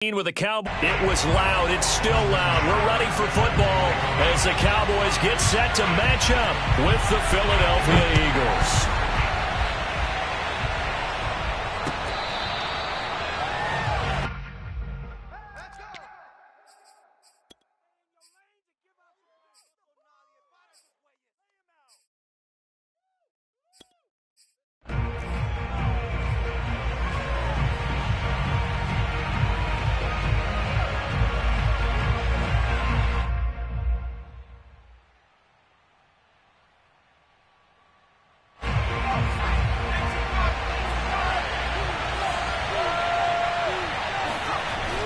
With the Cowboys, it was loud. It's still loud. We're ready for football as the Cowboys get set to match up with the Philadelphia Eagles.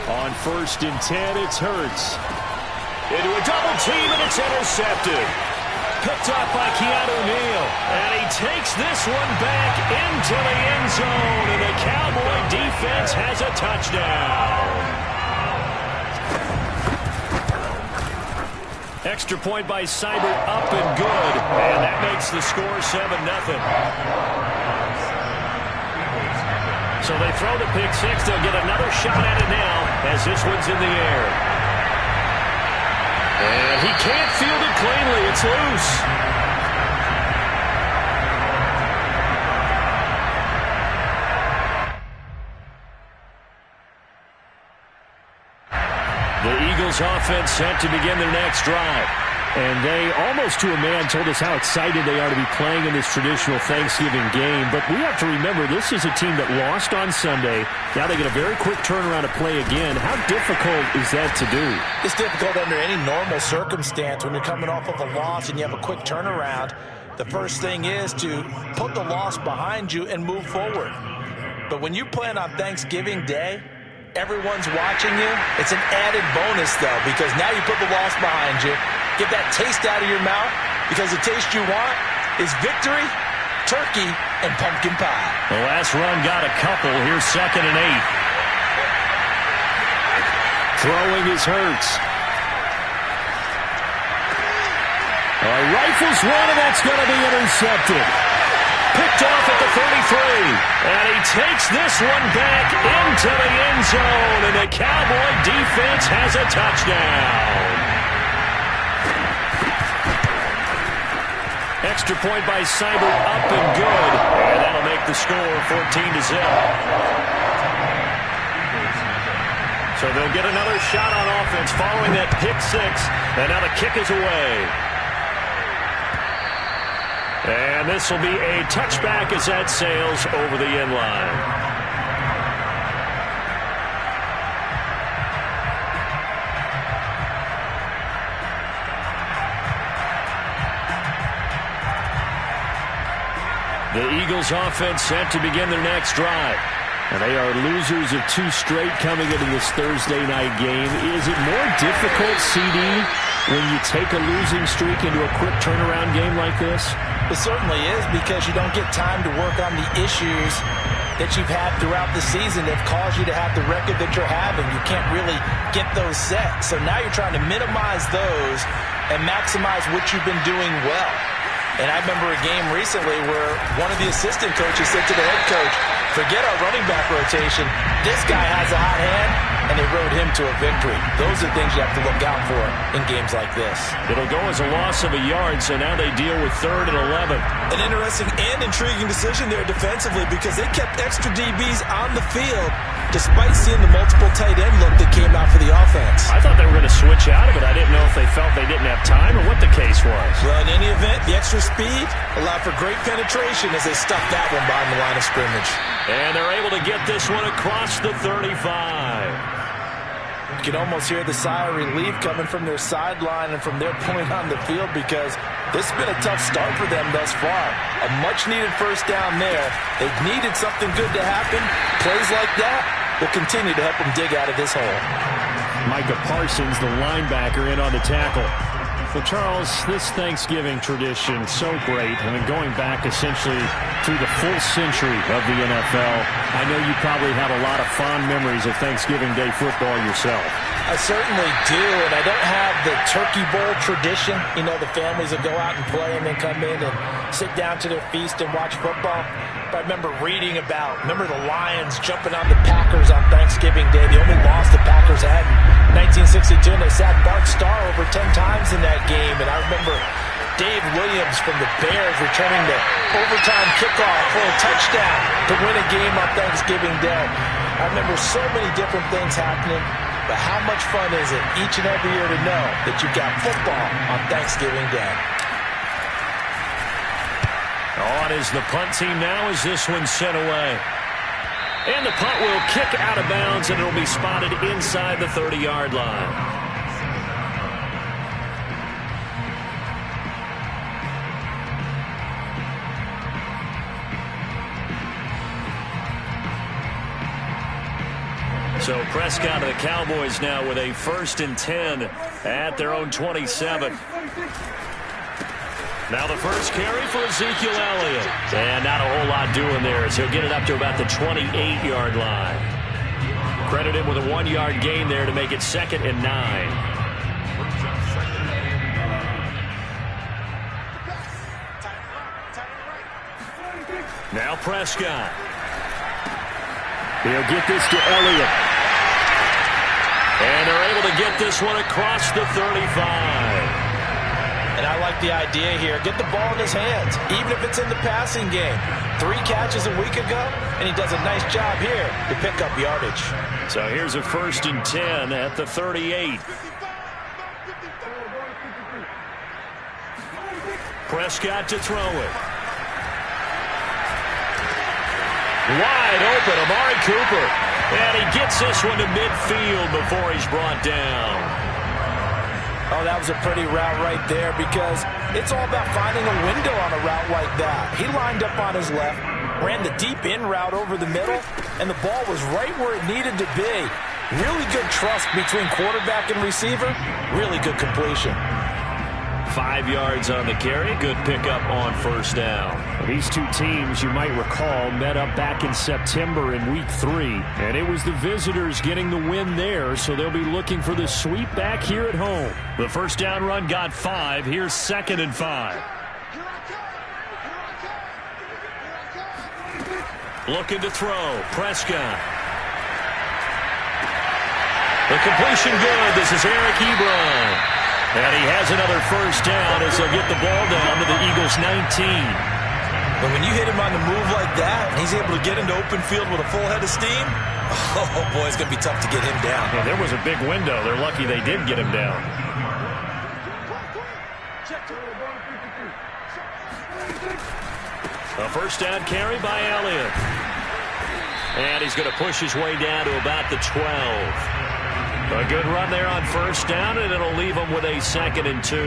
On 1st and 10, it's Hurts. Into a double team, and it's intercepted. Picked off by Keanu Neal. And he takes this one back into the end zone. And the Cowboy defense has a touchdown. Extra point by Seibert, up and good. And that makes the score 7-0. So they throw the pick six. They'll get another shot at it now as this one's in the air. And he can't field it cleanly. It's loose. The Eagles offense set to begin their next drive. And they, almost to a man, told us how excited they are to be playing in this traditional Thanksgiving game. But we have to remember, this is a team that lost on Sunday. Now they get a very quick turnaround to play again. How difficult is that to do? It's difficult under any normal circumstance when you're coming off of a loss and you have a quick turnaround. The first thing is to put the loss behind you and move forward. But when you play on Thanksgiving Day, everyone's watching you. It's an added bonus, though, because now you put the loss behind you. Get that taste out of your mouth, because the taste you want is victory, turkey, and pumpkin pie. The last run got a couple. Here's 2nd and 8. Throwing is Hurts. Rifles one, and that's going to be intercepted. Picked off at the 33. And he takes this one back into the end zone, and the Cowboy defense has a touchdown. Extra point by Seibert, up and good. And that'll make the score 14-0. So they'll get another shot on offense following that pick six. And now the kick is away. And this will be a touchback as that sails over the end line. The Eagles offense set to begin their next drive. And they are losers of 2 straight coming into this Thursday night game. Is it more difficult, CD, when you take a losing streak into a quick turnaround game like this? It certainly is, because you don't get time to work on the issues that you've had throughout the season that have caused you to have the record that you're having. You can't really get those set. So now you're trying to minimize those and maximize what you've been doing well. And I remember a game recently where one of the assistant coaches said to the head coach, forget our running back rotation. This guy has a hot hand, and they rode him to a victory. Those are things you have to look out for in games like this. It'll go as a loss of a yard, so now they deal with 3rd and 11. An interesting and intriguing decision there defensively, because they kept extra DBs on the field despite seeing the multiple tight end look that came out for the offense. I thought they were going to switch out of it. I didn't know if they felt they didn't have time or what the case was. Well, in any event, the extra speed allowed for great penetration as they stuffed that one behind the line of scrimmage. And they're able to get this one across the 35. You can almost hear the sigh of relief coming from their sideline and from their point on the field, because this has been a tough start for them thus far. A much-needed first down there. They've needed something good to happen. Plays like that will continue to help them dig out of this hole. Micah Parsons, the linebacker, in on the tackle. Well, Charles, this Thanksgiving tradition, so great. I mean, going back essentially through the full century of the NFL, I know you probably have a lot of fond memories of Thanksgiving Day football yourself. I certainly do, and I don't have the Turkey Bowl tradition. You know, the families that go out and play and then come in and sit down to their feast and watch football. But I remember reading remember the Lions jumping on the Packers on Thanksgiving Day. The only loss the Packers had in 1962, and they sacked Bart Starr over 10 times in that game. And I remember Dave Williams from the Bears returning the overtime kickoff for a touchdown to win a game on Thanksgiving Day. I remember so many different things happening, but how much fun is it each and every year to know that you've got football on Thanksgiving Day? On is the punt team now as this one's sent away. And the punt will kick out of bounds, and it'll be spotted inside the 30-yard line. So Prescott of the Cowboys now with a 1st and 10 at their own 27. Now the first carry for Ezekiel Elliott. And not a whole lot doing there, so he'll get it up to about the 28-yard line. Credit him with a 1-yard gain there to make it 2nd and 9. Now Prescott. He'll get this to Elliott. And they're able to get this one across the 35. And I like the idea here. Get the ball in his hands, even if it's in the passing game. 3 catches a week ago, and he does a nice job here to pick up yardage. So here's a 1st and 10 at the 38. Prescott to throw it. Wide open, Amari Cooper. And he gets this one to midfield before he's brought down. Oh, that was a pretty route right there, because it's all about finding a window on a route like that. He lined up on his left, ran the deep in route over the middle, and the ball was right where it needed to be. Really good trust between quarterback and receiver. Really good completion. 5 yards on the carry. Good pickup on 1st down. These two teams, you might recall, met up back in September in Week 3. And it was the visitors getting the win there, so they'll be looking for the sweep back here at home. The 1st down run got 5. Here's 2nd and 5. Looking to throw. Prescott. The completion good. This is Eric Ebron. And he has another 1st down as they'll get the ball down to the Eagles' 19. But when you hit him on the move like that, and he's able to get into open field with a full head of steam, oh, boy, it's going to be tough to get him down. Yeah, there was a big window. They're lucky they did get him down. A 1st down carry by Elliott. And he's going to push his way down to about the 12. A good run there on 1st down, and it'll leave them with a 2nd and 2.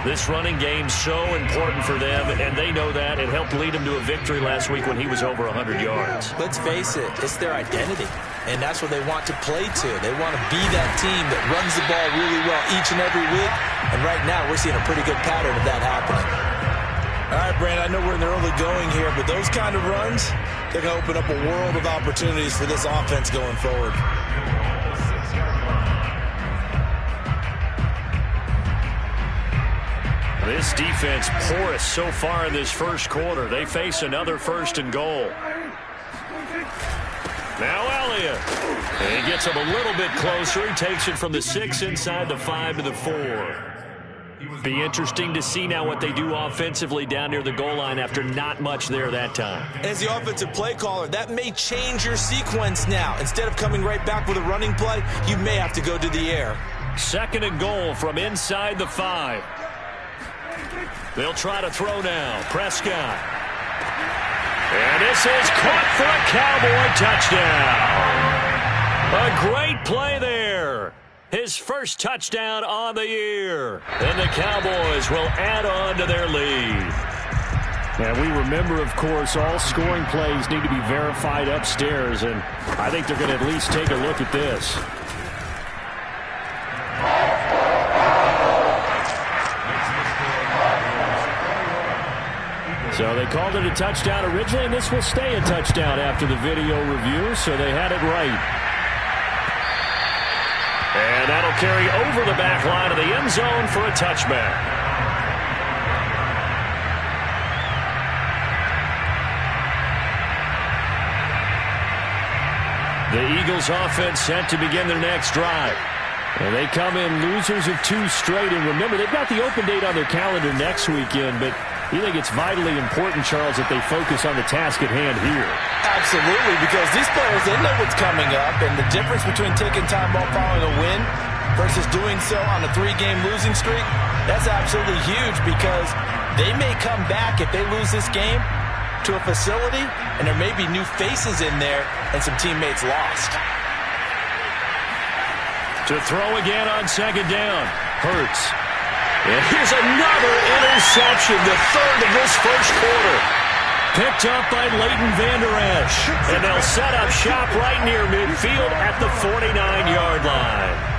This running game's so important for them, and they know that. It helped lead them to a victory last week when he was over 100 yards. Let's face it, it's their identity, and that's what they want to play to. They want to be that team that runs the ball really well each and every week, and right now we're seeing a pretty good pattern of that happening. All right, Brandon, I know we're in the early going here, but those kind of runs, they're going to open up a world of opportunities for this offense going forward. This defense porous so far in this 1st quarter. They face another 1st and goal. Now Elliott. And he gets him a little bit closer. He takes it from the 6 inside the 5 to the 4. Be interesting to see now what they do offensively down near the goal line after not much there that time. As the offensive play caller, that may change your sequence now. Instead of coming right back with a running play, you may have to go to the air. 2nd and goal from inside the 5. They'll try to throw now. Prescott. And this is caught for a Cowboy touchdown. A great play there. His 1st touchdown on the year. And the Cowboys will add on to their lead. And we remember, of course, all scoring plays need to be verified upstairs. And I think they're going to at least take a look at this. So they called it a touchdown originally, and this will stay a touchdown after the video review, so they had it right. And that'll carry over the back line of the end zone for a touchback. The Eagles offense set to begin their next drive. And they come in losers of 2 straight. And remember, they've got the open date on their calendar next weekend, but you think it's vitally important, Charles, that they focus on the task at hand here. Absolutely, because these players, they know what's coming up, and the difference between taking time off following a win versus doing so on a 3-game losing streak, that's absolutely huge because they may come back if they lose this game to a facility, and there may be new faces in there and some teammates lost. To throw again on second down, Hurts. And here's another interception, the third of this first quarter. Picked up by Leighton Vander Esch. And they'll set up shop right near midfield at the 49-yard line.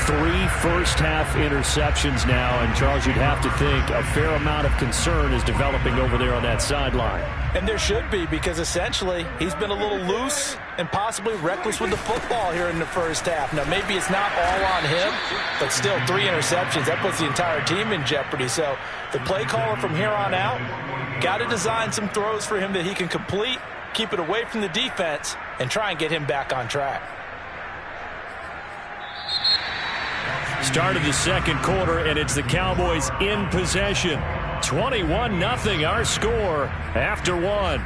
3 first-half interceptions now, and Charles, you'd have to think a fair amount of concern is developing over there on that sideline. And there should be, because essentially he's been a little loose and possibly reckless with the football here in the first half. Now, maybe it's not all on him, but still 3 interceptions. That puts the entire team in jeopardy. So the play caller from here on out got to design some throws for him that he can complete, keep it away from the defense, and try and get him back on track. Start of the second quarter, and it's the Cowboys in possession. 21-0 our score after 1.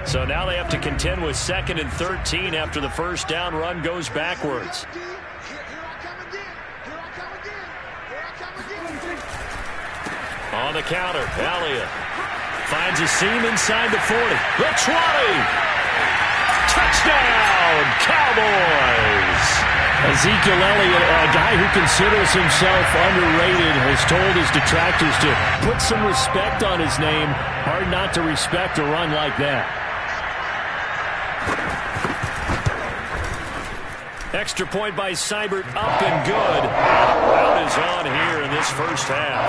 So now they have to contend with 2nd and 13 after the first down run goes backwards. On the counter, Elliott finds a seam inside the 40. The 20. Touchdown, Cowboys! Ezekiel Elliott, a guy who considers himself underrated, has told his detractors to put some respect on his name. Hard not to respect a run like that. Extra point by Seibert, up and good. Rout is on here in this first half.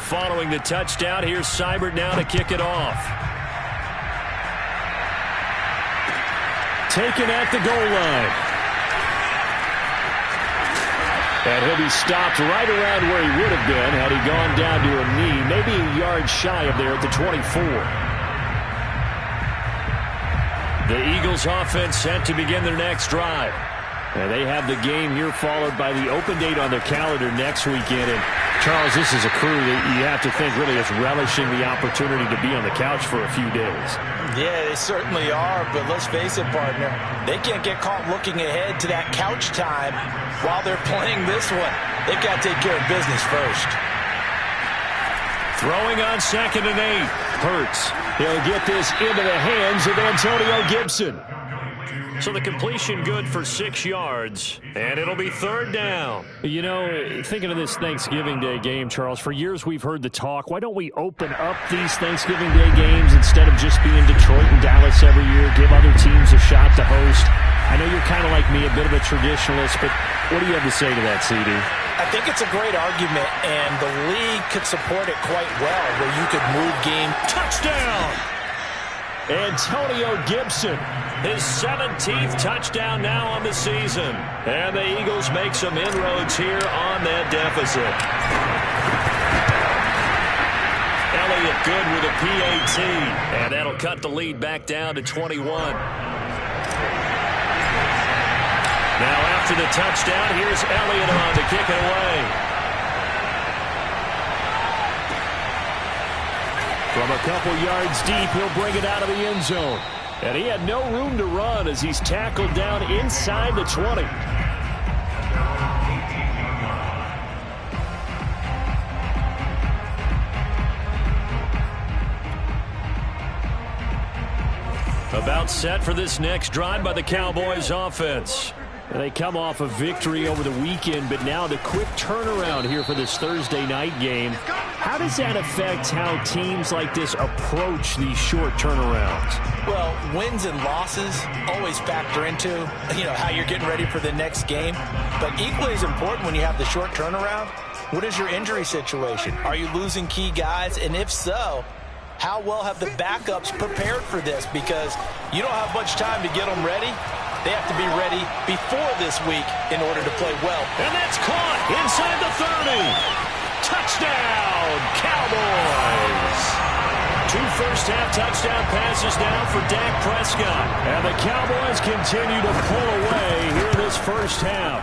Following the touchdown, here's Seibert now to kick it off. Taken at the goal line. And he'll be stopped right around where he would have been had he gone down to a knee, maybe a yard shy of there at the 24. The Eagles offense set to begin their next drive. And they have the game here followed by the open date on their calendar next weekend. And Charles, this is a crew that you have to think really is relishing the opportunity to be on the couch for a few days. Yeah, they certainly are, but let's face it, partner. They can't get caught looking ahead to that couch time while they're playing this one. They've got to take care of business first. Throwing on 2nd and 8. Hurts. He'll get this into the hands of Antonio Gibson. So the completion good for 6 yards, and it'll be 3rd down. You know, thinking of this Thanksgiving Day game, Charles, for years we've heard the talk, why don't we open up these Thanksgiving Day games instead of just being Detroit and Dallas every year, give other teams a shot to host? I know you're kind of like me, a bit of a traditionalist, but what do you have to say to that, CD? I think it's a great argument, and the league could support it quite well, where you could move game. Touchdown! Antonio Gibson, his 17th touchdown now on the season. And the Eagles make some inroads here on that deficit. Elliott good with a PAT. And that'll cut the lead back down to 21. Now after the touchdown, here's Elliott on to kick it away. From a couple yards deep, he'll bring it out of the end zone. And he had no room to run as he's tackled down inside the 20. About set for this next drive by the Cowboys offense. They come off a victory over the weekend, but now the quick turnaround here for this Thursday night game. How does that affect how teams like this approach these short turnarounds? Well, wins and losses always factor into, how you're getting ready for the next game. But equally as important when you have the short turnaround, what is your injury situation? Are you losing key guys? And if so, how well have the backups prepared for this? Because you don't have much time to get them ready. They have to be ready before this week in order to play well. And that's caught inside the 30. Touchdown, Cowboys! 2 first-half touchdown passes now for Dak Prescott. And the Cowboys continue to pull away here in this first half.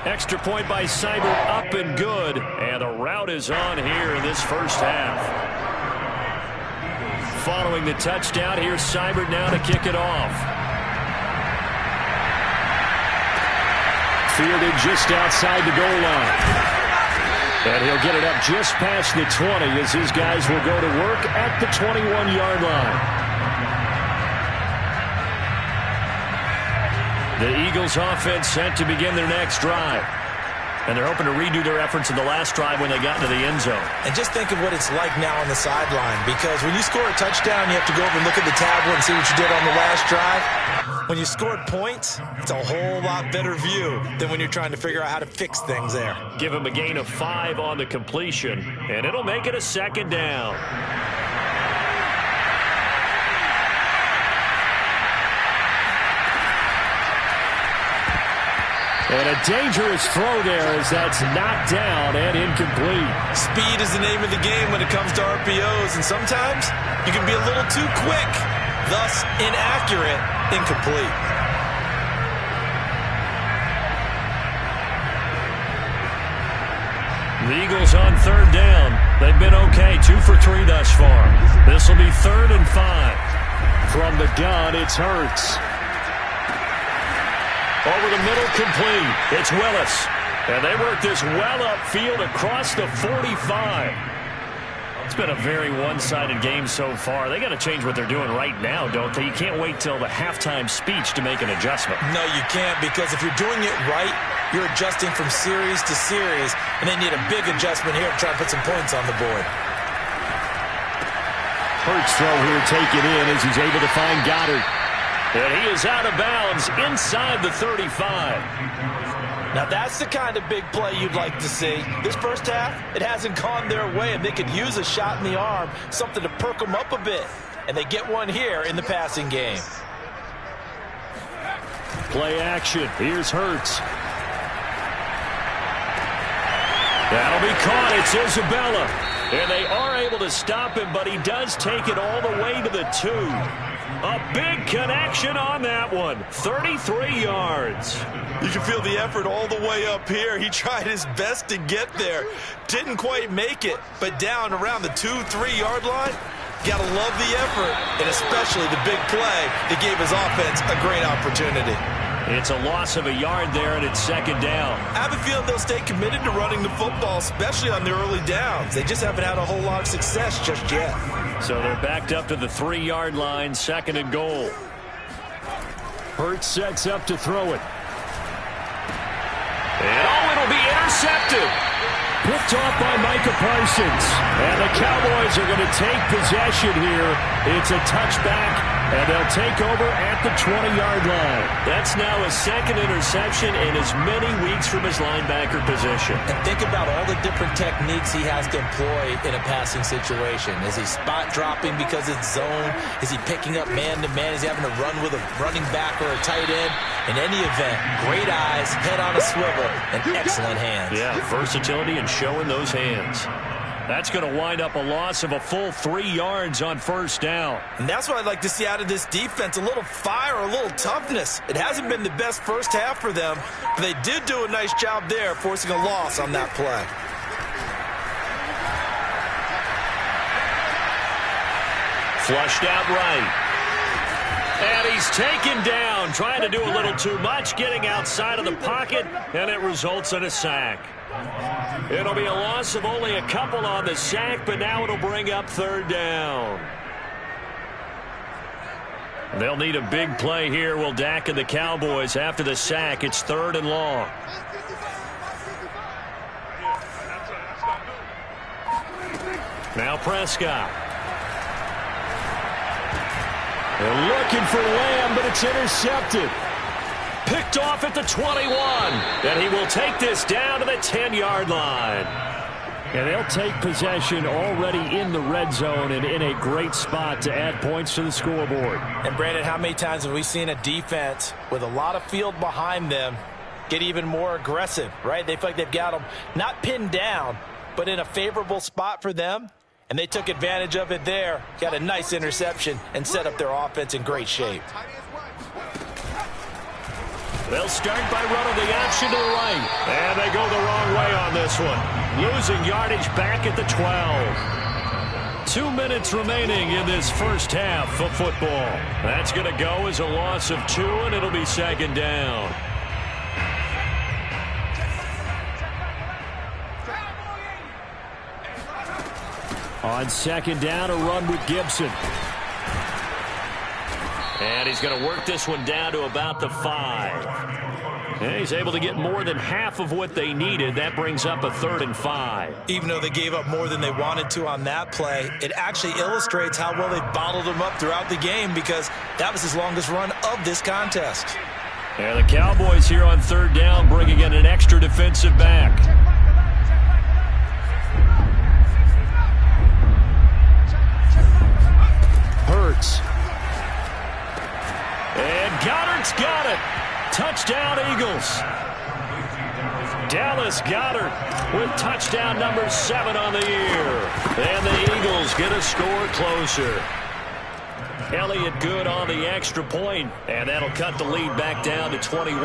Extra point by Seibert, up and good. And the route is on here in this first half. Following the touchdown, here's Seibert now to kick it off. Fielded just outside the goal line. And he'll get it up just past the 20 as his guys will go to work at the 21-yard line. The Eagles offense set to begin their next drive. And they're hoping to redo their efforts in the last drive when they got into the end zone. And just think of what it's like now on the sideline. Because when you score a touchdown, you have to go over and look at the tablet and see what you did on the last drive. When you scored points, it's a whole lot better view than when you're trying to figure out how to fix things there. Give him a gain of 5 on the completion, and it'll make it a second down. And a dangerous throw there as that's knocked down and incomplete. Speed is the name of the game when it comes to RPOs, and sometimes you can be a little too quick, thus inaccurate, incomplete. The Eagles on third down. They've been okay, 2 for 3 thus far. This will be 3rd and 5. From the gun, it's Hurts. Over the middle, complete. It's Willis. And they work this well upfield across the 45. It's been a very one-sided game so far. They got to change what they're doing right now, don't they? You can't wait till the halftime speech to make an adjustment. No, you can't, because if you're doing it right, you're adjusting from series to series, and they need a big adjustment here to try to put some points on the board. Hurts throw here taken in as he's able to find Goddard. And he is out of bounds inside the 35. Now that's the kind of big play you'd like to see. This first half, it hasn't gone their way, and they could use a shot in the arm, something to perk them up a bit. And they get one here in the passing game. Play action. Here's Hurts. That'll be caught. It's Isabella. And they are able to stop him, but he does take it all the way to the 2. A big connection on that one. 33 yards. You can feel the effort all the way up here. He tried his best to get there. Didn't quite make it, but down around the 2-3 yard line. Gotta love the effort, and especially the big play that gave his offense a great opportunity. It's a loss of a yard there, and it's 2nd down. I have a feeling they'll stay committed to running the football, especially on their early downs. They just haven't had a whole lot of success just yet. So they're backed up to the 3-yard line, 2nd and goal. Hurts sets up to throw it. And it'll be intercepted. Picked off by Micah Parsons. And the Cowboys are going to take possession here. It's a touchback, and they'll take over at the 20-yard line. That's now his 2nd interception in as many weeks from his linebacker position. And think about all the different techniques he has to employ in a passing situation. Is he spot dropping because it's zone? Is he picking up man-to-man? Is he having to run with a running back or a tight end? In any event, great eyes, head on a swivel, and excellent hands. Yeah, versatility and showing those hands. That's going to wind up a loss of a full 3 yards on 1st down. And that's what I'd like to see out of this defense, a little fire, a little toughness. It hasn't been the best first half for them, but they did do a nice job there, forcing a loss on that play. Flushed out right. And he's taken down, trying to do a little too much, getting outside of the pocket, and it results in a sack. It'll be a loss of only a couple on the sack, but now it'll bring up 3rd down. They'll need a big play here, will Dak and the Cowboys, after the sack. It's 3rd and long. Now Prescott. They're looking for Lamb, but it's intercepted. Picked off at the 21. And he will take this down to the 10-yard line. And they'll take possession already in the red zone and in a great spot to add points to the scoreboard. And, Brandon, how many times have we seen a defense with a lot of field behind them get even more aggressive, right? They feel like they've got them not pinned down, but in a favorable spot for them. And they took advantage of it there. Got a nice interception and set up their offense in great shape. They'll start by running the option to the right. And they go the wrong way on this one. Losing yardage back at the 12. 2 minutes remaining in this first half of football. That's going to go as a loss of 2, and it'll be second down. On second down, a run with Gibson. And he's going to work this one down to about the 5. And he's able to get more than half of what they needed. That brings up a 3rd and 5. Even though they gave up more than they wanted to on that play, it actually illustrates how well they bottled them up throughout the game because that was his longest run of this contest. And the Cowboys here on 3rd down bringing in an extra defensive back. Hurts. And Goddard's got it. Touchdown, Eagles. Dallas Goedert with touchdown number 7 on the year. And the Eagles get a score closer. Elliott good on the extra point, and that'll cut the lead back down to 21.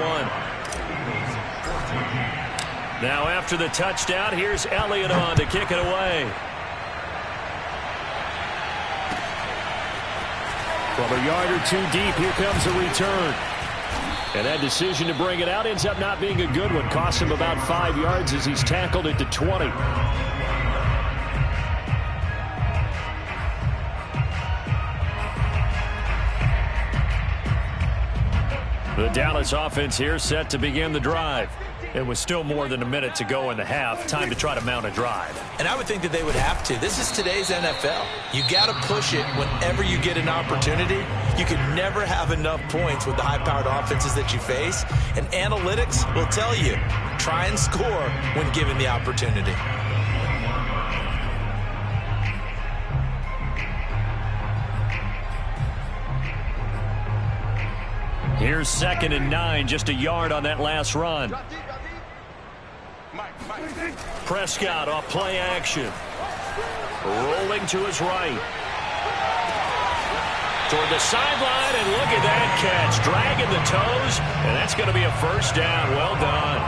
Now after the touchdown, here's Elliott on to kick it away. From a yard or 2 deep, here comes a return. And that decision to bring it out ends up not being a good one. Costs him about 5 yards as he's tackled at the 20. The Dallas offense here set to begin the drive. It was still more than a minute to go in the half. Time to try to mount a drive. And I would think that they would have to. This is today's NFL. You got to push it whenever you get an opportunity. You can never have enough points with the high-powered offenses that you face. And analytics will tell you, try and score when given the opportunity. Here's 2nd and 9, just a yard on that last run. Prescott off play action. Rolling to his right. Toward the sideline, and look at that catch. Dragging the toes, and that's going to be a first down. Well done.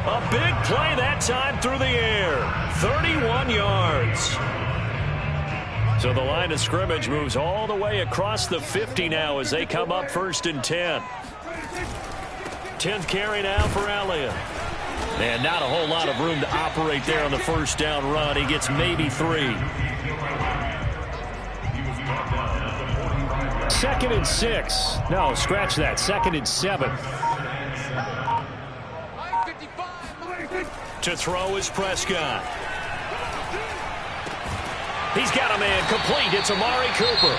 A big play that time through the air. 31 yards. So the line of scrimmage moves all the way across the 50 now as they come up 1st and 10. 10th carry now for Elliott. And not a whole lot of room to operate there on the first down run. He gets maybe 3. 2nd and 6. No, scratch that. 2nd and 7. To throw is Prescott. He's got a man complete. It's Amari Cooper.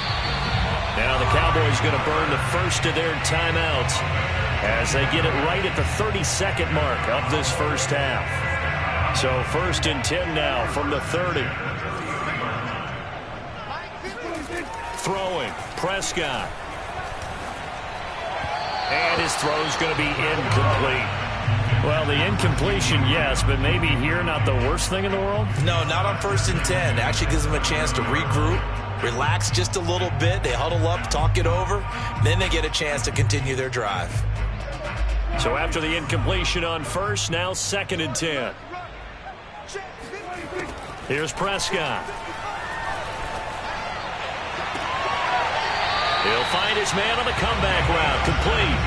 Now the Cowboys going to burn the first of their timeouts as they get it right at the 32nd mark of this first half. So 1st and 10 now from the 30. Throwing, Prescott. And his throw's going to be incomplete. Well, the incompletion, yes, but maybe here not the worst thing in the world? No, not on 1st and 10. It actually gives them a chance to regroup, relax just a little bit. They huddle up, talk it over. Then they get a chance to continue their drive. So after the incompletion on 1st, now 2nd and 10. Here's Prescott. He'll find his man on the comeback route. Complete.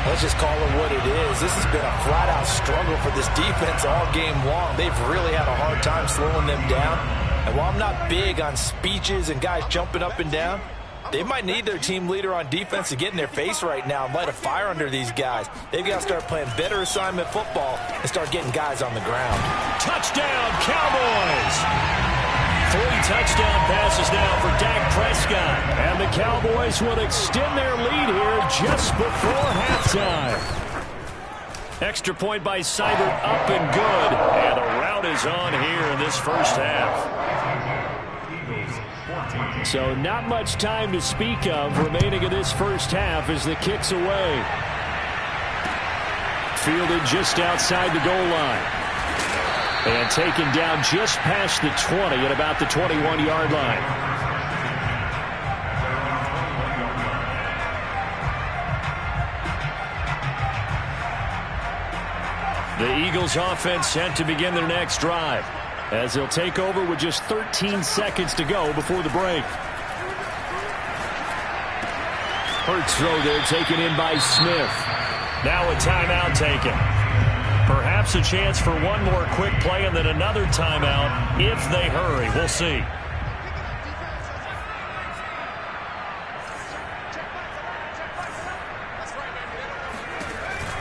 Let's just call it what it is. This has been a flat-out struggle for this defense all game long. They've really had a hard time slowing them down. And while I'm not big on speeches and guys jumping up and down, they might need their team leader on defense to get in their face right now and light a fire under these guys. They've got to start playing better assignment football and start getting guys on the ground. Touchdown, Cowboys! 3 touchdown passes now for Dak Prescott. And the Cowboys will extend their lead here just before halftime. Extra point by Seibert, up and good. And the route is on here in this first half. So not much time to speak of remaining in this first half as the kick's away. Fielded just outside the goal line. And taken down just past the 20 at about the 21-yard line. The Eagles offense set to begin their next drive, as they'll take over with just 13 seconds to go before the break. Hurts throw there, taken in by Smith. Now a timeout taken. Perhaps a chance for one more quick play and then another timeout if they hurry. We'll see.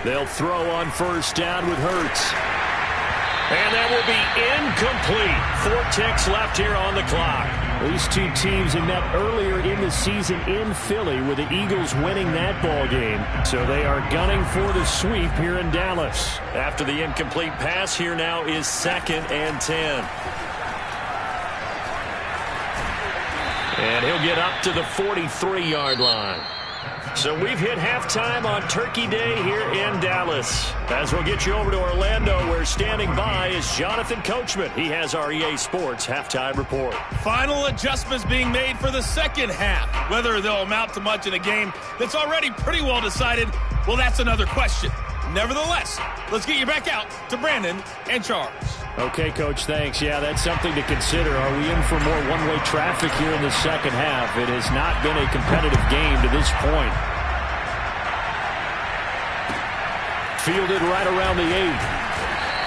They'll throw on first down with Hurts. And that will be incomplete. 4 ticks left here on the clock. These two teams had met earlier in the season in Philly with the Eagles winning that ball game. So they are gunning for the sweep here in Dallas. After the incomplete pass, here now is 2nd and 10. And he'll get up to the 43-yard line. So we've hit halftime on Turkey Day here in Dallas. As we'll get you over to Orlando, where standing by is Jonathan Coachman. He has our EA Sports halftime report. Final adjustments being made for the second half. Whether they'll amount to much in a game that's already pretty well decided, well, that's another question. Nevertheless, let's get you back out to Brandon and Charles. Okay, Coach, thanks. Yeah, that's something to consider. Are we in for more one-way traffic here in the second half? It has not been a competitive game to this point. Fielded right around the 8.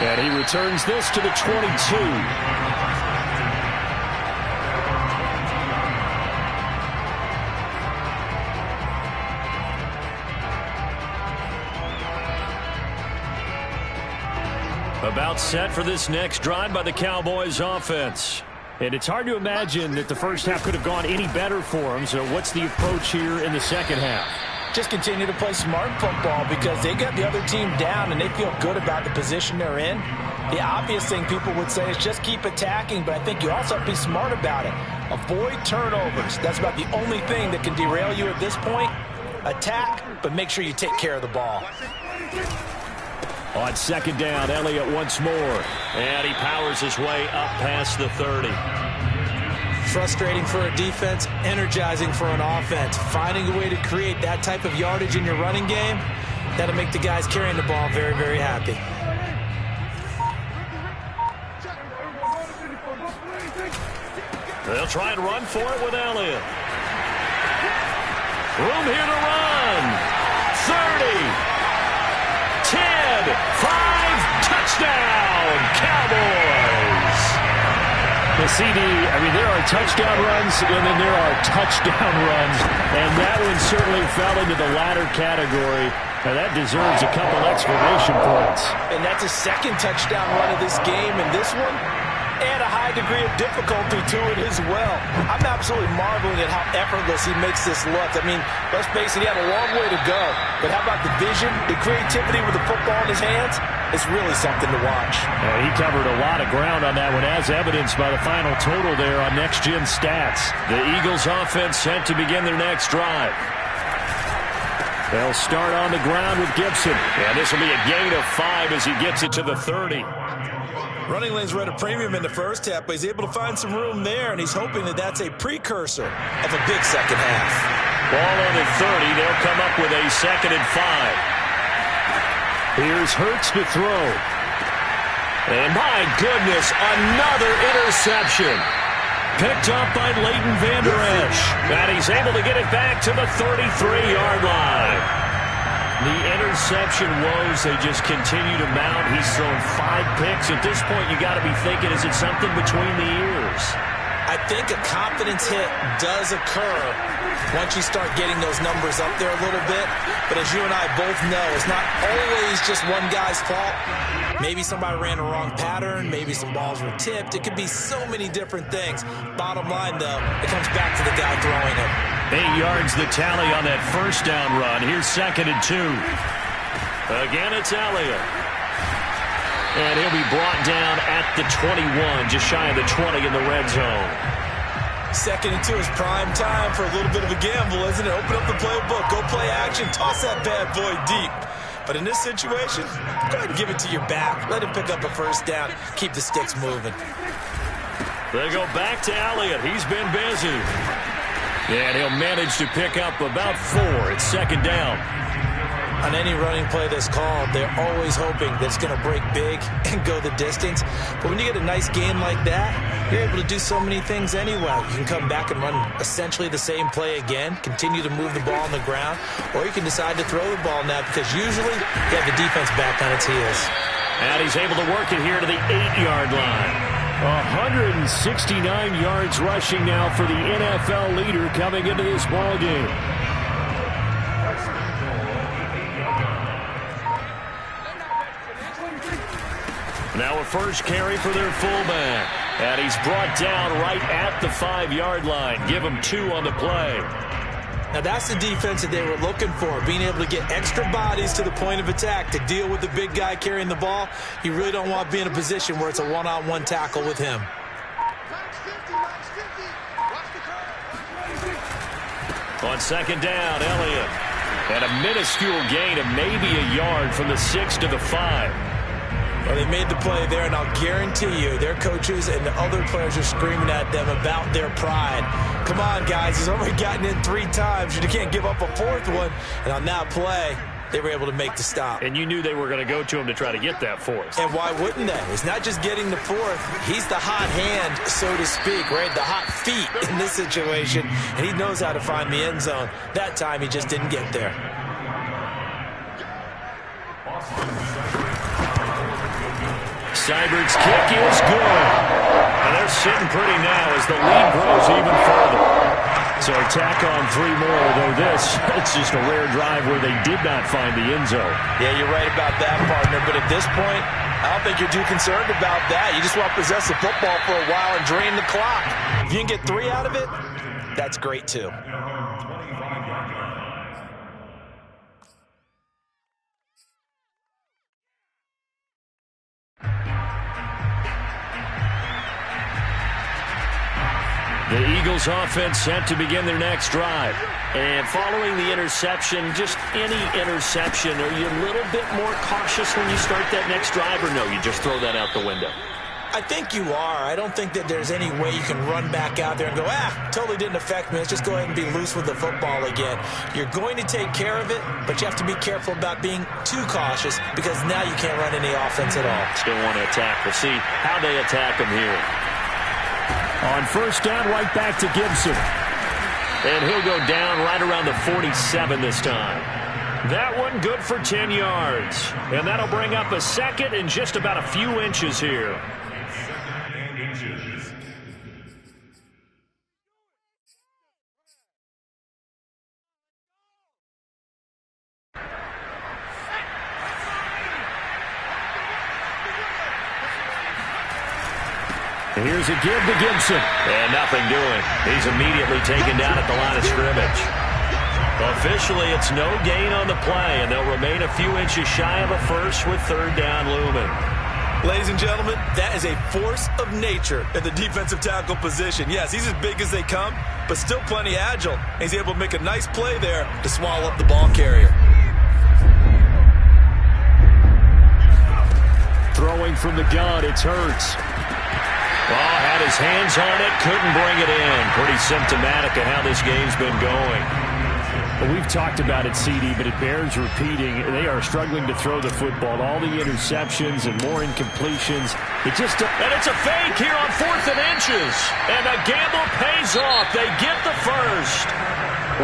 And he returns this to the 22. About set for this next drive by the Cowboys offense. And it's hard to imagine that the first half could have gone any better for them. So what's the approach here in the second half? Just continue to play smart football because they got the other team down and they feel good about the position they're in. The obvious thing people would say is just keep attacking, but I think you also have to be smart about it. Avoid turnovers. That's about the only thing that can derail you at this point. Attack, but make sure you take care of the ball. On second down, Elliott once more. And he powers his way up past the 30. Frustrating for a defense, energizing for an offense. Finding a way to create that type of yardage in your running game, that'll make the guys carrying the ball very, very happy. They'll try and run for it with Elliott. Room here to run. 30. 10, 5, touchdown, Cowboys. The CD, I mean, there are touchdown runs, and then there are touchdown runs, and that one certainly fell into the latter category. Now, that deserves a couple exclamation points. And that's a second touchdown run of this game, and this one, and a high degree of difficulty to it as well. I'm absolutely marveling at how effortless he makes this look. I mean, let's face it, he had a long way to go. But how about the vision, the creativity with the football in his hands? It's really something to watch. He covered a lot of ground on that one, as evidenced by the final total there on Next Gen Stats. The Eagles offense set to begin their next drive. They'll start on the ground with Gibson. And this will be a gain of 5 as he gets it to the 30. Running lanes were at a premium in the first half, but he's able to find some room there, and he's hoping that that's a precursor of a big second half. Ball on the 30. They'll come up with a 2nd and 5. Here's Hurts to throw. And my goodness, another interception. Picked up by Leighton Vander Esch. And he's able to get it back to the 33-yard line. The interception woes, they just continue to mount. He's thrown 5 picks. At this point, you got to be thinking, is it something between the ears? I think a confidence hit does occur once you start getting those numbers up there a little bit. But as you and I both know, it's not always just one guy's fault. Maybe somebody ran a wrong pattern. Maybe some balls were tipped. It could be so many different things. Bottom line, though, it comes back to the guy throwing it. 8 yards the tally on that first down run. Here's 2nd and 2. Again, it's Elliott. And he'll be brought down at the 21, just shy of the 20 in the red zone. 2nd and 2 is prime time for a little bit of a gamble, isn't it? Open up the playbook, go play action, toss that bad boy deep. But in this situation, go ahead and give it to your back. Let him pick up a first down. Keep the sticks moving. They go back to Elliott. He's been busy. And he'll manage to pick up about 4. It's 2nd down. On any running play that's called, they're always hoping that it's going to break big and go the distance. But when you get a nice gain like that, you're able to do so many things anyway. You can come back and run essentially the same play again, continue to move the ball on the ground, or you can decide to throw the ball now because usually you have the defense back on its heels. And he's able to work it here to the 8-yard line. 169 yards rushing now for the NFL leader coming into this ball game. Now a first carry for their fullback. And he's brought down right at the 5-yard line. Give him 2 on the play. Now that's the defense that they were looking for, being able to get extra bodies to the point of attack to deal with the big guy carrying the ball. You really don't want to be in a position where it's a one-on-one tackle with him. On 2nd down, Elliott. And a minuscule gain of maybe a yard from the 6 to the 5. Well, they made the play there, and I'll guarantee you their coaches and the other players are screaming at them about their pride. Come on, guys. He's already gotten in 3 times. You can't give up a 4th one. And on that play, they were able to make the stop. And you knew they were going to go to him to try to get that 4th. And why wouldn't they? It's not just getting the 4th. He's the hot hand, so to speak, right? The hot feet in this situation. And he knows how to find the end zone. That time, he just didn't get there. Seibert's kick is good. And they're sitting pretty now as the lead grows even further. So tack on 3 more, though it's just a rare drive where they did not find the end zone. Yeah, you're right about that, partner. But at this point, I don't think you're too concerned about that. You just want to possess the football for a while and drain the clock. If you can get 3 out of it, that's great too. The Eagles offense set to begin their next drive. And following the interception, just any interception, are you a little bit more cautious when you start that next drive, or no, you just throw that out the window? I think you are. I don't think that there's any way you can run back out there and go, totally didn't affect me. Let's just go ahead and be loose with the football again. You're going to take care of it, but you have to be careful about being too cautious because now you can't run any offense at all. Still want to attack. We'll see how they attack them here. On first down, right back to Gibson. And he'll go down right around the 47 this time. That one good for 10 yards. And that'll bring up a 2nd and just about a few inches here. Here's a give to Gibson. And nothing doing. He's immediately taken down at the line of scrimmage. Officially, it's no gain on the play, and they'll remain a few inches shy of a first with 3rd down looming. Ladies and gentlemen, that is a force of nature in the defensive tackle position. Yes, he's as big as they come, but still plenty agile. He's able to make a nice play there to swallow up the ball carrier. Throwing from the gun, it's Hurts. Well, had his hands on it, couldn't bring it in. Pretty symptomatic of how this game's been going. Well, we've talked about it, CD, but it bears repeating. They are struggling to throw the football. All the interceptions and more incompletions. And it's a fake here on 4th and inches. And the gamble pays off. They get the first.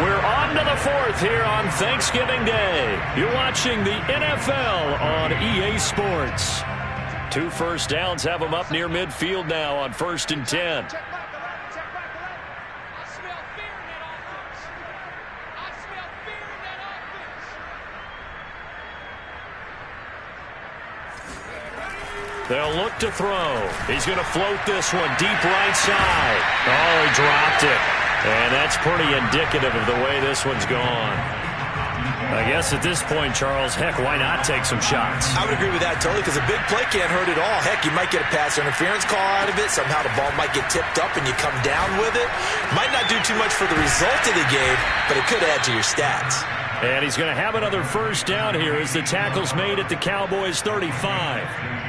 We're on to the 4th here on Thanksgiving Day. You're watching the NFL on EA Sports. 2 first downs have them up near midfield now on 1st and 10. They'll look to throw. He's going to float this one deep right side. Oh, he dropped it. And that's pretty indicative of the way this one's gone. I guess at this point, Charles, heck, why not take some shots? I would agree with that totally, because a big play can't hurt at all. Heck, you might get a pass interference call out of it. Somehow the ball might get tipped up and you come down with it. Might not do too much for the result of the game, but it could add to your stats. And he's going to have another first down here as the tackle's made at the Cowboys' 35.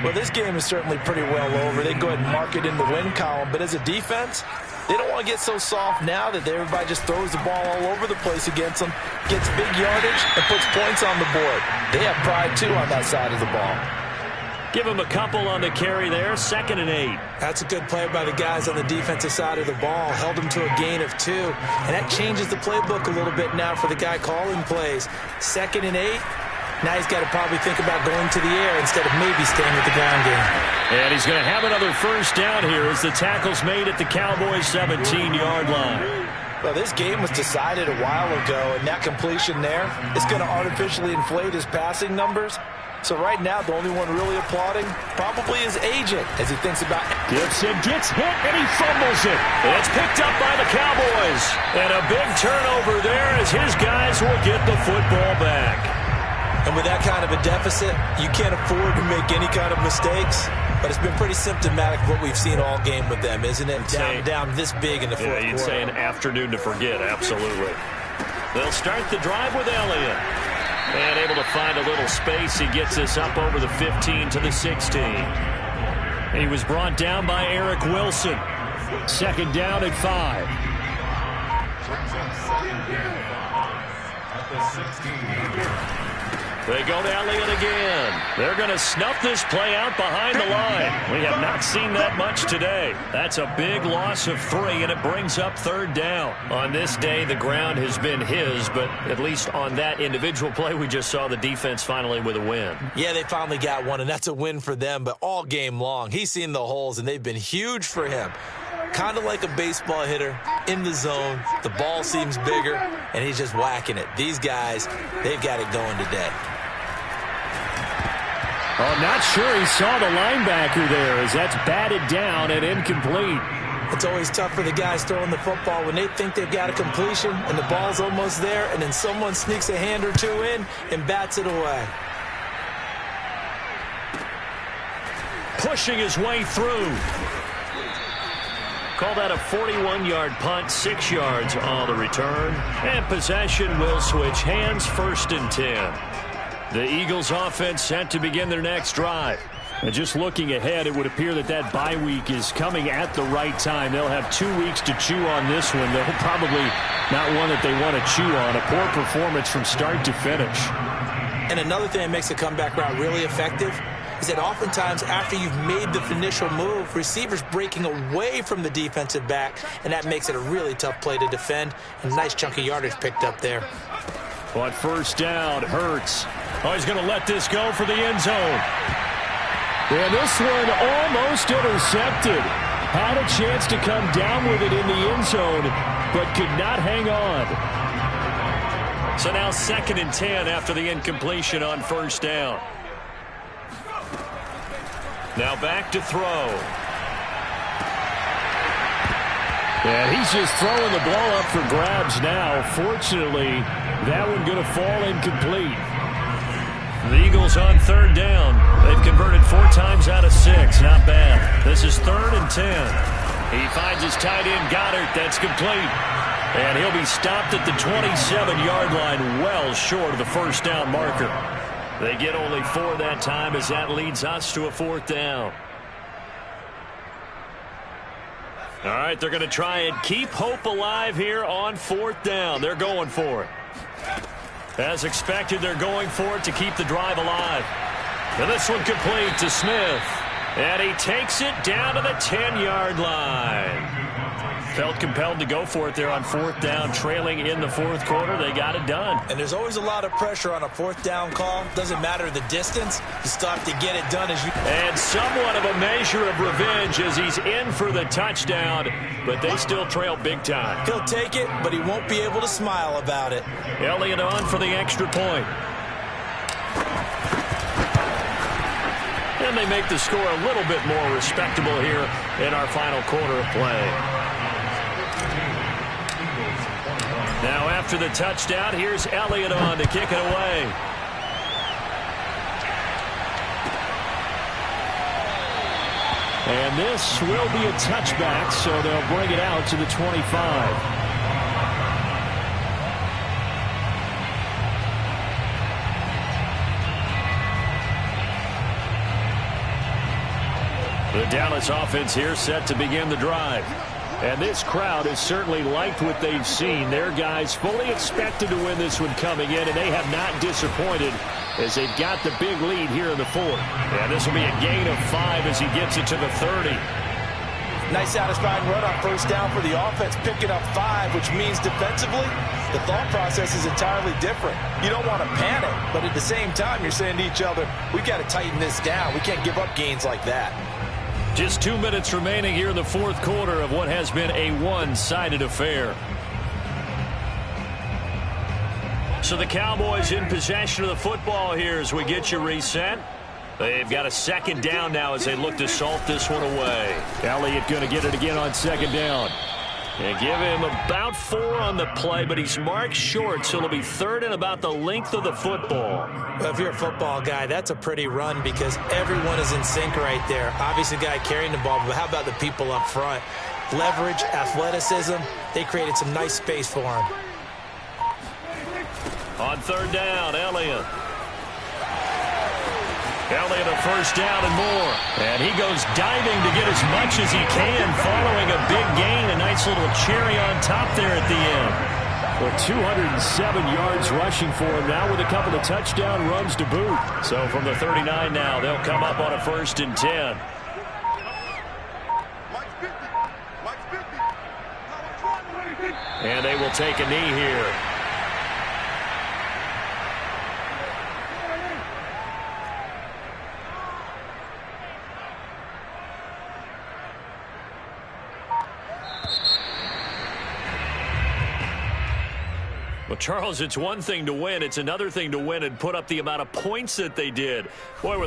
Well, this game is certainly pretty well over. They can go ahead and mark it in the win column, but as a defense, they don't want to get so soft now that everybody just throws the ball all over the place against them, gets big yardage, and puts points on the board. They have pride, too, on that side of the ball. Give him a couple on the carry there, 2nd and 8. That's a good play by the guys on the defensive side of the ball. Held them to a gain of 2. And that changes the playbook a little bit now for the guy calling plays. 2nd and 8. Now he's got to probably think about going to the air instead of maybe staying with the ground game. And he's going to have another first down here as the tackle's made at the Cowboys' 17-yard line. Well, this game was decided a while ago, and that completion there is going to artificially inflate his passing numbers. So right now, the only one really applauding probably his agent as he thinks about... Gibson gets hit, and he fumbles it. It's picked up by the Cowboys. And a big turnover there as his guys will get the football back. And with that kind of a deficit, you can't afford to make any kind of mistakes. But it's been pretty symptomatic of what we've seen all game with them, isn't it? Down this big in the fourth quarter. Yeah, you'd say an afternoon to forget, absolutely. They'll start the drive with Elliott. And able to find a little space. He gets this up over the 15 to the 16. He was brought down by Eric Wilson. 2nd down at 5. They go to Elliott again. They're going to snuff this play out behind the line. We have not seen that much today. That's a big loss of 3, and it brings up 3rd down. On this day, the ground has been his, but at least on that individual play, we just saw the defense finally with a win. Yeah, they finally got one, and that's a win for them, but all game long, he's seen the holes, and they've been huge for him. Kind of like a baseball hitter in the zone. The ball seems bigger, and he's just whacking it. These guys, they've got it going today. Oh, not sure he saw the linebacker there as that's batted down and incomplete. It's always tough for the guys throwing the football when they think they've got a completion and the ball's almost there, and then someone sneaks a hand or two in and bats it away. Pushing his way through. Call that a 41-yard punt, 6 yards on the return. And possession will switch hands, 1st and 10. The Eagles offense set to begin their next drive. And just looking ahead, it would appear that that bye week is coming at the right time. They'll have 2 weeks to chew on this one. They'll probably not one that they want to chew on. A poor performance from start to finish. And another thing that makes a comeback route really effective is that oftentimes after you've made the initial move, receivers breaking away from the defensive back, and that makes it a really tough play to defend. A nice chunk of yardage picked up there. On 1st down, Hurts. Oh, he's going to let this go for the end zone. And this one almost intercepted. Had a chance to come down with it in the end zone, but could not hang on. So now 2nd and 10 after the incompletion on 1st down. Now back to throw. And he's just throwing the ball up for grabs now. Fortunately, that one going to fall incomplete. The Eagles on 3rd down. They've converted 4 times out of 6. Not bad. This is 3rd and 10. He finds his tight end, Goddard. That's complete. And he'll be stopped at the 27-yard line, well short of the 1st down marker. They get only 4 that time as that leads us to a 4th down. All right, they're going to try and keep hope alive here on 4th down. They're going for it. As expected, they're going for it to keep the drive alive. And this one complete to Smith. And he takes it down to the 10-yard line. Felt compelled to go for it there on 4th down, trailing in the 4th quarter. They got it done. And there's always a lot of pressure on a 4th down call. Doesn't matter the distance. You still have to get it done as you... And somewhat of a measure of revenge as he's in for the touchdown, but they still trail big time. He'll take it, but he won't be able to smile about it. Elliott on for the extra point. And they make the score a little bit more respectable here in our final quarter of play. Now after the touchdown, here's Elliott on to kick it away. And this will be a touchback, so they'll bring it out to the 25. The Dallas offense here set to begin the drive. And this crowd has certainly liked what they've seen. Their guys fully expected to win this one coming in, and they have not disappointed as they've got the big lead here in the fourth. And this will be a gain of 5 as he gets it to the 30. Nice satisfying run on first down for the offense, picking up 5, which means defensively, the thought process is entirely different. You don't want to panic, but at the same time, you're saying to each other, we've got to tighten this down. We can't give up gains like that. Just 2 minutes remaining here in the fourth quarter of what has been a one-sided affair. So the Cowboys in possession of the football here as we get you reset. They've got a second down now as they look to salt this one away. Elliott going to get it again on second down. And give him about 4 on the play, but he's marked short, so it'll be third and about the length of the football. Well, if you're a football guy, that's a pretty run because everyone is in sync right there. Obviously, the guy carrying the ball, but how about the people up front? Leverage, athleticism, they created some nice space for him. On third down, Elliott. Elliott a first down and more. And he goes diving to get as much as he can following a big gain. A nice little cherry on top there at the end. Well, 207 yards rushing for him now with a couple of touchdown runs to boot. So from the 39 now, they'll come up on a 1st and 10. And they will take a knee here. Well, Charles, it's one thing to win. It's another thing to win and put up the amount of points that they did. Boy, were they